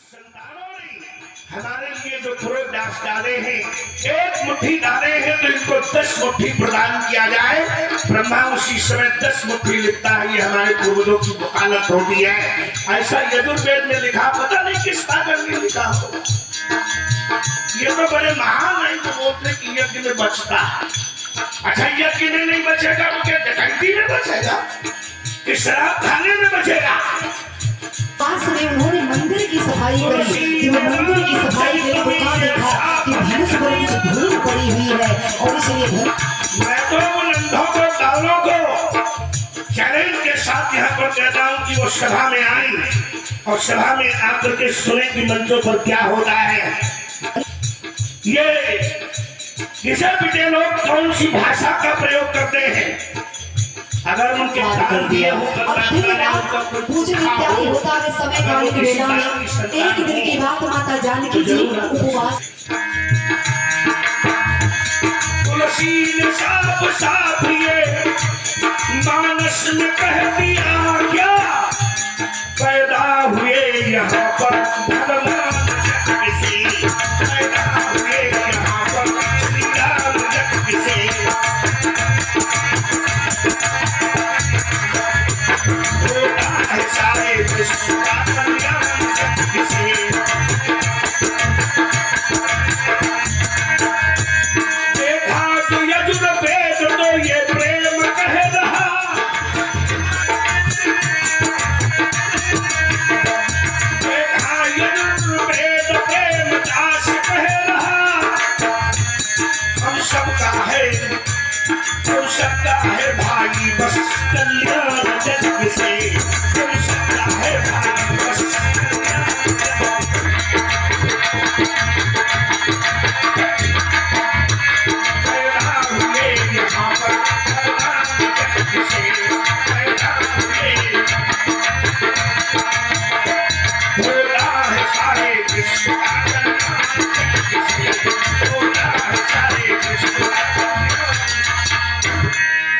संतानों ने हमारे लिए जो थोड़े दास डाले हैं, एक मुट्ठी डाले हैं तो इनको 10 मुट्ठी प्रदान किया जाए। ब्रह्मा उसी समय 10 मुट्ठी लिखता है। ये हमारे पूर्वजों की वकालत होती है। ऐसा यजुर्वेद में लिखा, पता नहीं किस ताकत में लिखा हो। ये तो बड़े महान है जो बोलते कि यज्ञ में बचता है। अच्छा, यज्ञ में नहीं बचेगा तो क्या डकैती में बचेगा, कि शराब खाने में बचेगा? पास में उन्होंने मंदिर की सफाई करी। जब मंदिर की सफाई करी तो कहा देखा कि धनुष पर कुछ धूल पड़ी हुई है और इसलिए मैं तो उन अंधों को, कालों को चैलेंज के साथ यहाँ पर कहता हूँ कि वो सभा में आई और सभा में आकर के सुने कि मंचों पर क्या होता है। ये किसे पिटे लोग कौन सी भाषा का प्रयोग करते हैं, अगर उनके दान दिए हो पूजन इत्यादि होता है समय काल की वेला में। एक दिन की बात माता जानकी जी उपवास तुलसी ने साफ साफ ये मानस में कह दिया क्या, पैदा हुए यहाँ पर भगवान जग से, पैदा हुए यहाँ पर श्री राम जग से। सारे विश्व का कल्याण जग से। देखा तो यजुर्वेद तो ये प्रेम कह रहा, देखा यजुर्वेद प्रेम दास कह रहा। हम सबका है, हम सबका है भाई बस कल्याण जग से।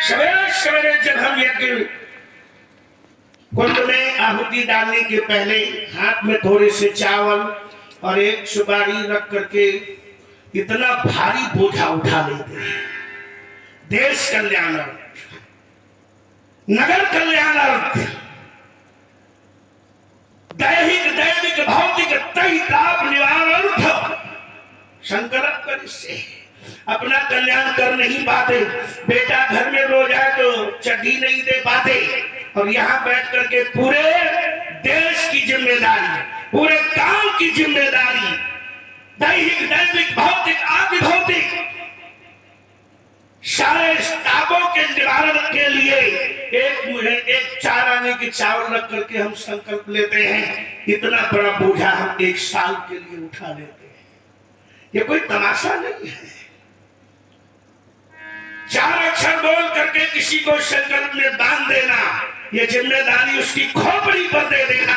सवेरे सवेरे जब हम यज्ञ कुंड में आहुति डालने के पहले हाथ में थोड़े से चावल और एक सुपारी रख करके इतना भारी बोझा उठा लेते हैं। देश कल्याणार्थ, नगर कल्याणार्थ, दैहिक दैविक भौतिक तय ताप निवारणार्थ संकल्प कर इससे अपना कल्याण कर नहीं पाते। बेटा घर में रो जाए तो चड्डी नहीं दे पाते, और यहाँ बैठ करके पूरे देश की जिम्मेदारी, पूरे गांव की जिम्मेदारी, दैहिक दैविक भौतिक आदि भौतिक सारे तापों के निवारण के लिए एक 4 आने की चावल रख करके हम संकल्प लेते हैं। इतना बड़ा बोझा हम 1 साल के लिए उठा लेते हैं। ये कोई तमाशा नहीं है। 4 अक्षर बोल करके किसी को संकल्प में बांध देना, ये जिम्मेदारी उसकी खोपड़ी पर दे देना।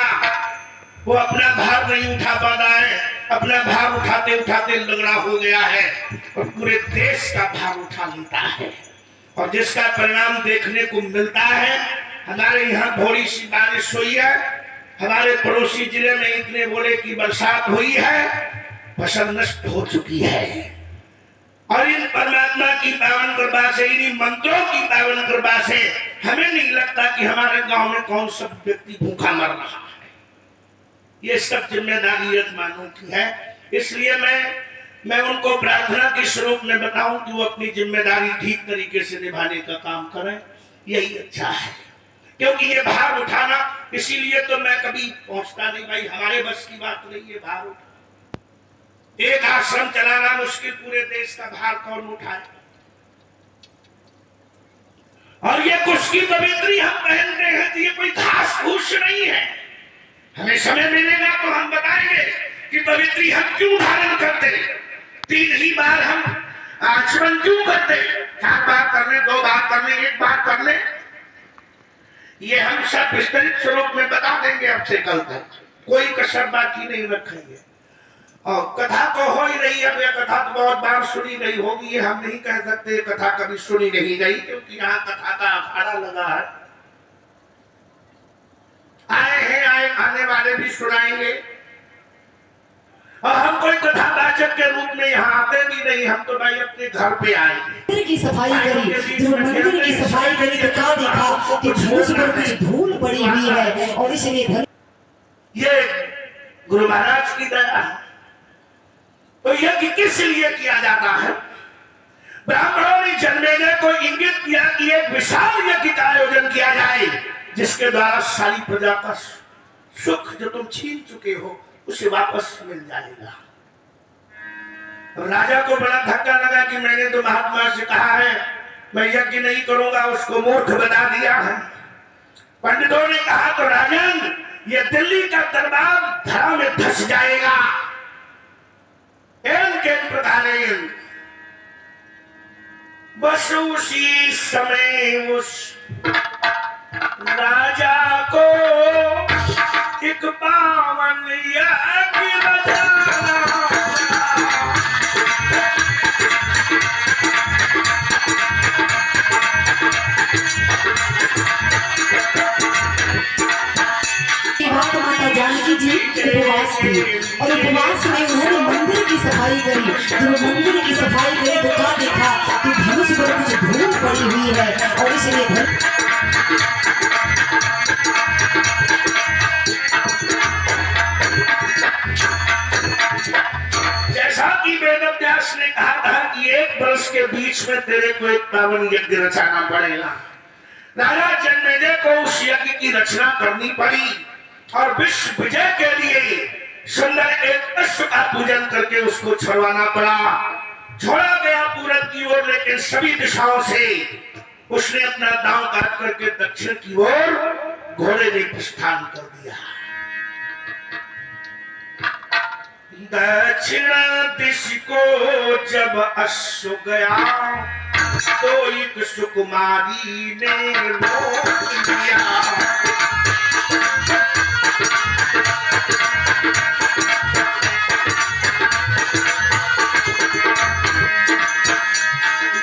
वो अपना भार नहीं उठा पाता है, अपना भार उठाते उठाते लंगड़ा हो गया है और पूरे देश का भार उठा लेता है। और जिसका परिणाम देखने को मिलता है, हमारे यहाँ थोड़ी सी बारिश हुई है, हमारे पड़ोसी जिले में इतने बोले की बरसात हुई है, फसल नष्ट हो चुकी है। और इन परमात्मा की पावन कृपा से, इन मंत्रों की पावन कृपा से हमें नहीं लगता कि हमारे गांव में कौन सा व्यक्ति भूखा मर रहा है। ये सब जिम्मेदारी यजमानों की है। इसलिए मैं उनको प्रार्थना के स्वरूप में बताऊं कि वो अपनी जिम्मेदारी ठीक तरीके से निभाने का काम करें, यही अच्छा है। क्योंकि ये भार उठाना, इसीलिए तो मैं कभी पहुंचता नहीं भाई, हमारे बस की बात नहीं है भार उठाना। एक आश्रम चलाना मुश्किल, पूरे देश का भार कौन उठाए। और ये कुछ की पवित्री हम पहनते हैं तो ये कोई घास फूस नहीं है। हमें समय मिलेगा तो हम बताएंगे कि पवित्री हम क्यों धारण करते, 3 ही बार हम आचमन क्यों करते, 4 बार करने, 2 बार करने, 1 बार करने। ये हम सब विस्तृत स्वरूप में बता देंगे अब से कल तक, कोई कसर बाकी नहीं रखेंगे। और कथा तो हो ही रही है, अब यह कथा तो बहुत बार सुनी गई होगी, ये हम नहीं कह सकते कथा कभी सुनी नहीं गई, क्योंकि यहाँ कथा का अखाड़ा लगा है। आए हैं, आने वाले भी सुनाएंगे। नहीं, हम तो भाई अपने घर पे आए। मंदिर की सफाई करी, जब मंदिर की सफाई करी तो क्या देखा कि धनुष पर कुछ धूल पड़ी हुई है और इसलिए ये गुरु महाराज की दया है। तो यज्ञ किस लिए किया जाता है? ब्राह्मणों ने जन्मेजय को इंगित किया कि एक विशाल यज्ञ का आयोजन किया जाए, जिसके द्वारा सारी प्रजा का सुख जो तुम छीन चुके हो उसे वापस मिल जाएगा। राजा को बड़ा धक्का लगा कि मैंने तो महात्मा से कहा है मैं यज्ञ नहीं करूंगा, उसको मूर्ख बना दिया है। पंडितों ने कहा तो राजन ये दिल्ली का दरबार धरा में धस जाएगा। के प्रकार बस उसी समय उस राजा को एक पावन यज्ञ बजाना। माता जानकी जी उपवास थे और उपवास में उन्होंने मंदिर की सफाई करी। जब मंदिर की सफाई करी तो क्या देखा कि धनुष पर कुछ धूल पड़ी हुई है और इसलिए जैसा कि वेदव्यास ने कहा था कि एक वर्ष के बीच में तेरे को एक पावन यज्ञ रचाना पड़ेगा। राजा जन्मेजय को उस यज्ञ की रचना करनी पड़ी और विश्व विजय के लिए सुंदर एक अश्व का पूजन करके उसको छुड़वाना पड़ा। छोड़ा गया पूरब की ओर, लेकिन सभी दिशाओं से उसने अपना दांव काट करके दक्षिण की ओर घोड़े ने प्रस्थान कर दिया। दक्षिण दिश को जब अश्व गया तो एक सुकुमारी ने रोक लिया।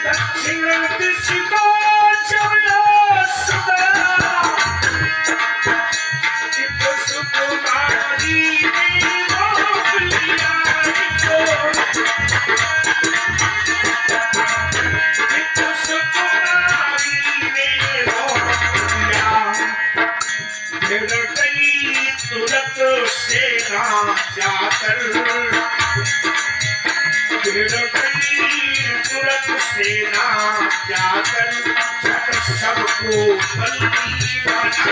दक्षिण दिश को जब अश्व गया एक सुकुमारी ने रोक लिया। तुरंत सेना जाकर सबको बंदी बना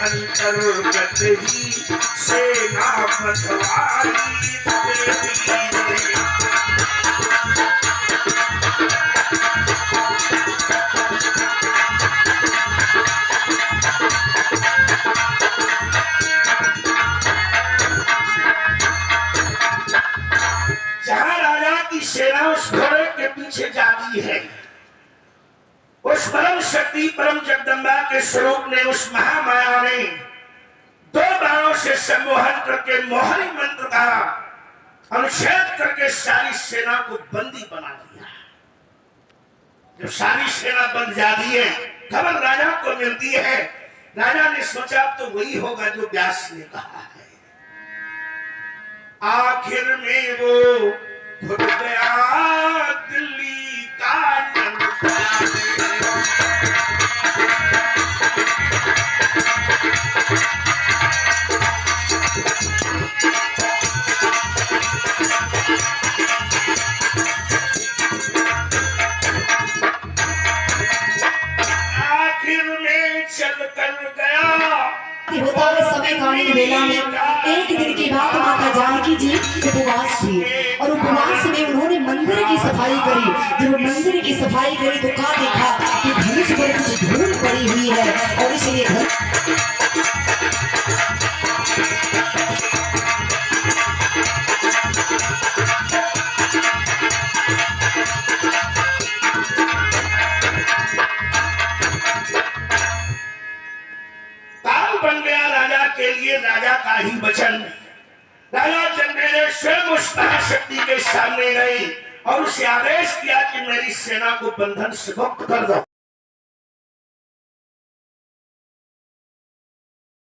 अंतर्गत ही सेना बंधवाई जहां राजा की सेना उस घोड़े के पीछे जाती है, उस परम शक्ति परम जगदम्बा के स्वरूप ने, उस महामाया ने दो बाणों से सम्मोहन करके मोहनी मंत्र का अनुच्छेद करके सारी सेना को बंदी बना दिया। जब सारी सेना बंद जाती है, खबर राजा को मिलती है। राजा ने सोचा तो वही होगा जो व्यास ने कहा है। आखिर में वो खुद गया दिल्ली का समय वेला में एक दिन की बात माता जानकी जी उपवास थी और उपवास में उन्होंने मंदिर की सफाई करी। जब मंदिर की सफाई करी तो क्या देखा कि धनुष पर कुछ धूल पड़ी हुई है और इसलिए बन गया राजा के लिए राजा का ही वचन। राजा जंगेरे स्वयं उस महाशक्ति के सामने गए और उसे आदेश किया कि मेरी सेना को बंधन से मुक्त कर दो।